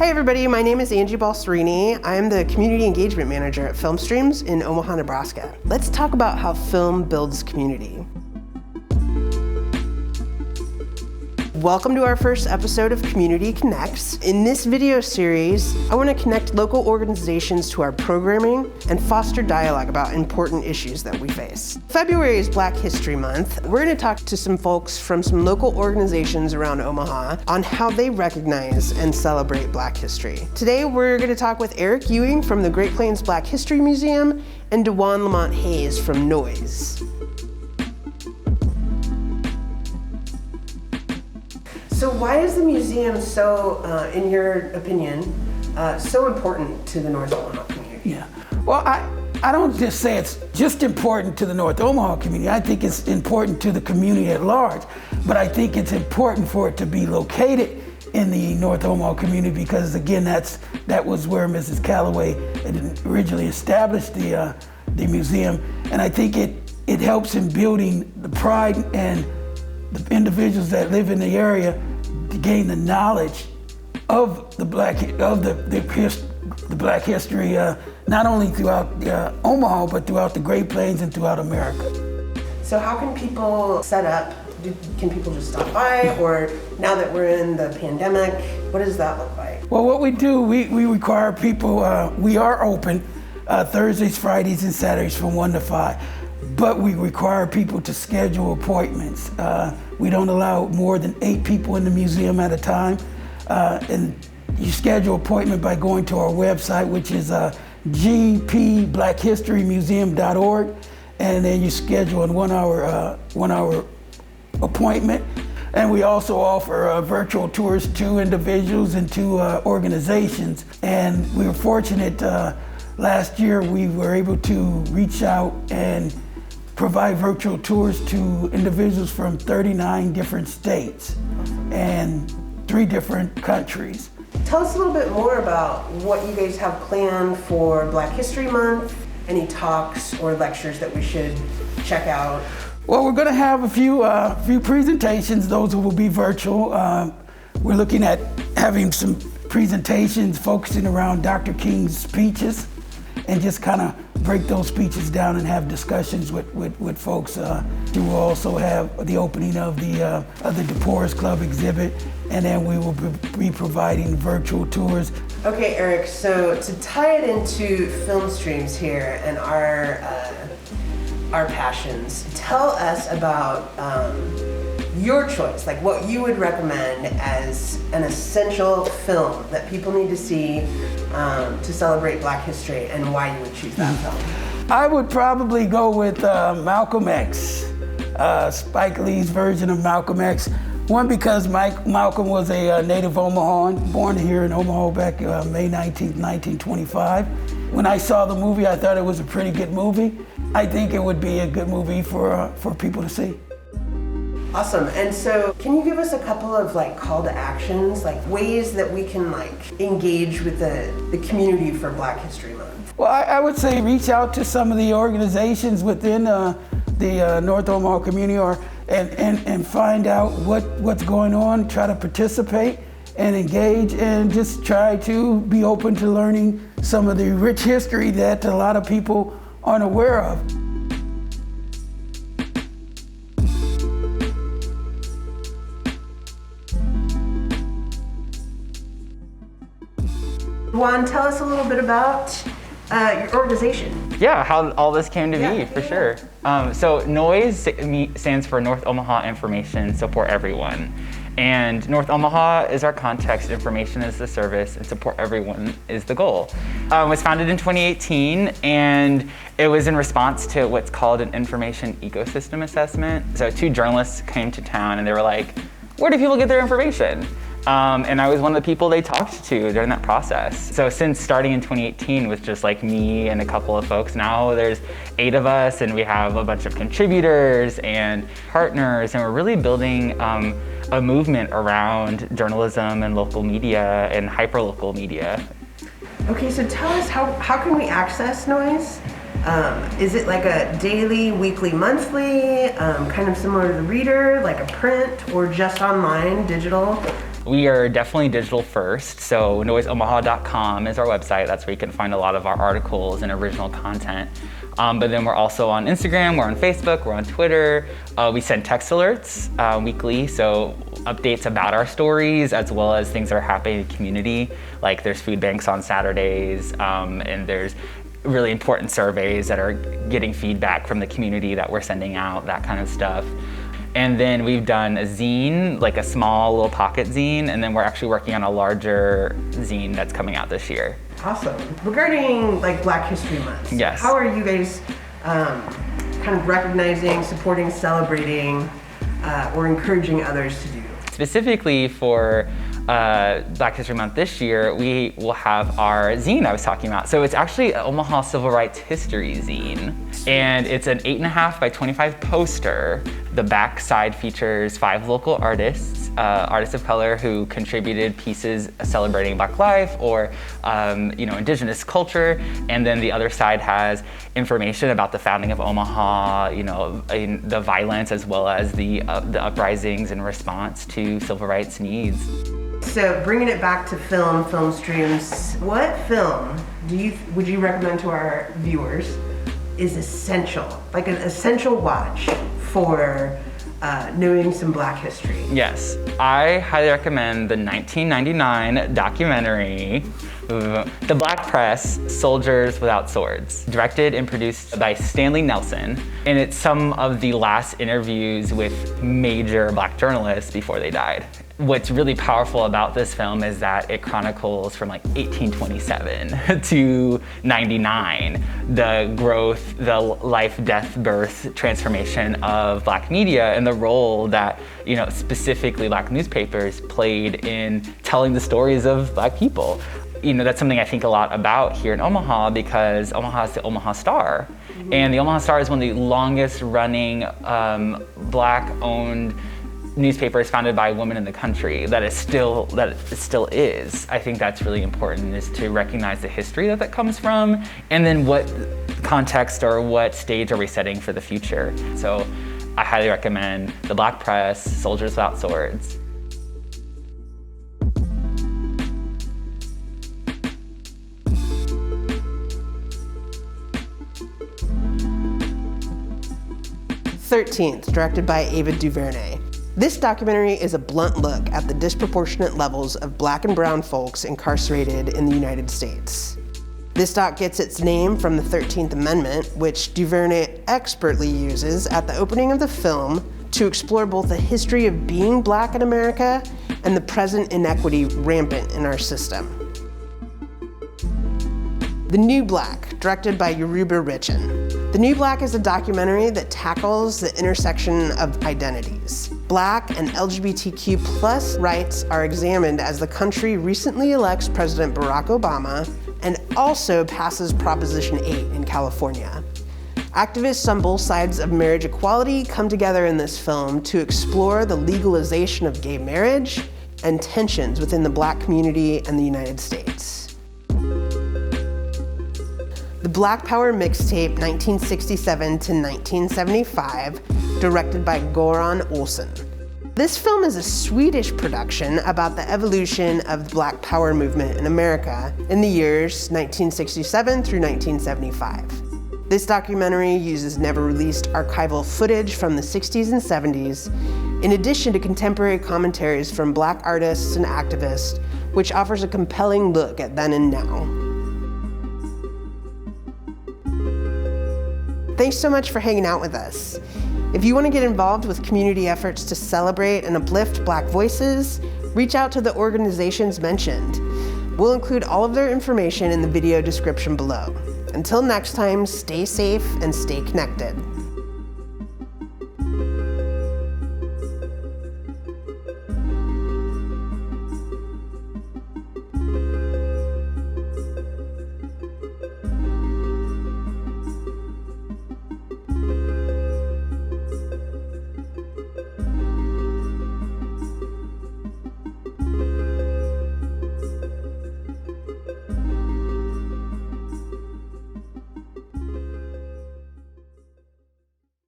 Hey everybody, my name is Angie Balserini. I'm the Community Engagement Manager at Film Streams in Omaha, Nebraska. Let's talk about how film builds community. Welcome to our first episode of Community Connects. In this video series, I want to connect local organizations to our programming and foster dialogue about important issues that we face. February is Black History Month. We're going to talk to some folks from some local organizations around Omaha on how they recognize and celebrate Black history. Today, we're going to talk with Eric Ewing from the Great Plains Black History Museum and Dawaune Lamont Hayes from Noise. So why is the museum so, in your opinion, so important to the North Omaha community? Yeah, well, I don't just say it's just important to the North Omaha community. I think it's important to the community at large, but I think it's important for it to be located in the North Omaha community because, again, that was where Mrs. Calloway had originally established the museum, and I think it helps in building the pride and the individuals that live in the area to gain the knowledge of the Black history, not only throughout Omaha, but throughout the Great Plains and throughout America. So how can people set up? Can people just stop by, or now that we're in the pandemic, what does that look like? Well, what we do, we require people. We are open Thursdays, Fridays, and Saturdays from 1 to 5. But we require people to schedule appointments. We don't allow more than 8 people in the museum at a time. And you schedule appointment by going to our website, which is gpblackhistorymuseum.org. And then you schedule a 1 hour appointment. And we also offer virtual tours to individuals and to organizations. And we were fortunate, last year we were able to reach out and provide virtual tours to individuals from 39 different states and 3 different countries. Tell us a little bit more about what you guys have planned for Black History Month, any talks or lectures that we should check out. Well, we're going to have a few presentations. Those will be virtual. We're looking at having some presentations focusing around Dr. King's speeches and just kind of break those speeches down and have discussions with folks. We will also have the opening of the DePorres Club exhibit, and then we will be providing virtual tours. Okay, Eric, so to tie it into film streams here and our passions, tell us about your choice, like what you would recommend as an essential film that people need to see to celebrate Black history, and why you would choose that film. I would probably go with Malcolm X, Spike Lee's version of Malcolm X. One, because Malcolm was a native Omahan, born here in Omaha back May 19th, 1925. When I saw the movie, I thought it was a pretty good movie. I think it would be a good movie for people to see. Awesome. And so can you give us a couple of call to actions, ways that we can engage with the community for Black History Month? Well, I would say reach out to some of the organizations within the North Omaha community and find out what's going on, try to participate and engage, and just try to be open to learning some of the rich history that a lot of people aren't aware of. Juan, tell us a little bit about your organization. Yeah, how all this came to be, for sure. So NOISE stands for North Omaha Information Support Everyone. And North Omaha is our context, information is the service, and support everyone is the goal. It was founded in 2018, and it was in response to what's called an information ecosystem assessment. So 2 journalists came to town and they were like, where do people get their information? And I was one of the people they talked to during that process. So since starting in 2018 with just me and a couple of folks, now there's 8 of us, and we have a bunch of contributors and partners, and we're really building a movement around journalism and local media and hyperlocal media. Okay, so tell us how can we access Noise? Is it like a daily, weekly, monthly, kind of similar to the Reader, like a print, or just online, digital? We are definitely digital first, so noiseomaha.com is our website. That's where you can find a lot of our articles and original content. But then we're also on Instagram, we're on Facebook, we're on Twitter. We send text alerts weekly, so updates about our stories as well as things that are happening in the community. Like there's food banks on Saturdays, and there's really important surveys that are getting feedback from the community that we're sending out, that kind of stuff. And then we've done a zine, like a small little pocket zine, and then we're actually working on a larger zine that's coming out this year. Awesome. Regarding like Black History Month, yes. How are you guys kind of recognizing, supporting, celebrating, or encouraging others to do? Specifically for Black History Month this year, we will have our zine I was talking about. So it's actually an Omaha Civil Rights History zine, and it's an 8.5 by 25 poster. The back side features 5 local artists, artists of color who contributed pieces celebrating Black life or indigenous culture, and then the other side has information about the founding of Omaha, the violence as well as the uprisings in response to civil rights needs. So bringing it back to film streams, what film would you recommend to our viewers is essential, like an essential watch for knowing some Black history? Yes, I highly recommend the 1999 documentary, The Black Press, Soldiers Without Swords, directed and produced by Stanley Nelson. And it's some of the last interviews with major Black journalists before they died. What's really powerful about this film is that it chronicles from like 1827 to 99, the growth, the life, death, birth, transformation of Black media and the role that, specifically Black newspapers played in telling the stories of Black people. That's something I think a lot about here in Omaha because Omaha is the Omaha Star. Mm-hmm. And the Omaha Star is one of the longest running Black-owned newspapers founded by women in the country that it still is. I think that's really important, is to recognize the history that comes from, and then what context or what stage are we setting for the future. So I highly recommend The Black Press, Soldiers Without Swords. '13th, directed by Ava DuVernay. This documentary is a blunt look at the disproportionate levels of Black and brown folks incarcerated in the United States. This doc gets its name from the 13th Amendment, which DuVernay expertly uses at the opening of the film to explore both the history of being Black in America and the present inequity rampant in our system. The New Black, directed by Yoruba Richen. The New Black is a documentary that tackles the intersection of identities. Black and LGBTQ+ rights are examined as the country recently elects President Barack Obama and also passes Proposition 8 in California. Activists on both sides of marriage equality come together in this film to explore the legalization of gay marriage and tensions within the Black community and the United States. The Black Power Mixtape 1967 to 1975, directed by Göran Olsson. This film is a Swedish production about the evolution of the Black Power movement in America in the years 1967 through 1975. This documentary uses never-released archival footage from the 60s and 70s, in addition to contemporary commentaries from Black artists and activists, which offers a compelling look at then and now. Thanks so much for hanging out with us. If you want to get involved with community efforts to celebrate and uplift Black voices, reach out to the organizations mentioned. We'll include all of their information in the video description below. Until next time, stay safe and stay connected.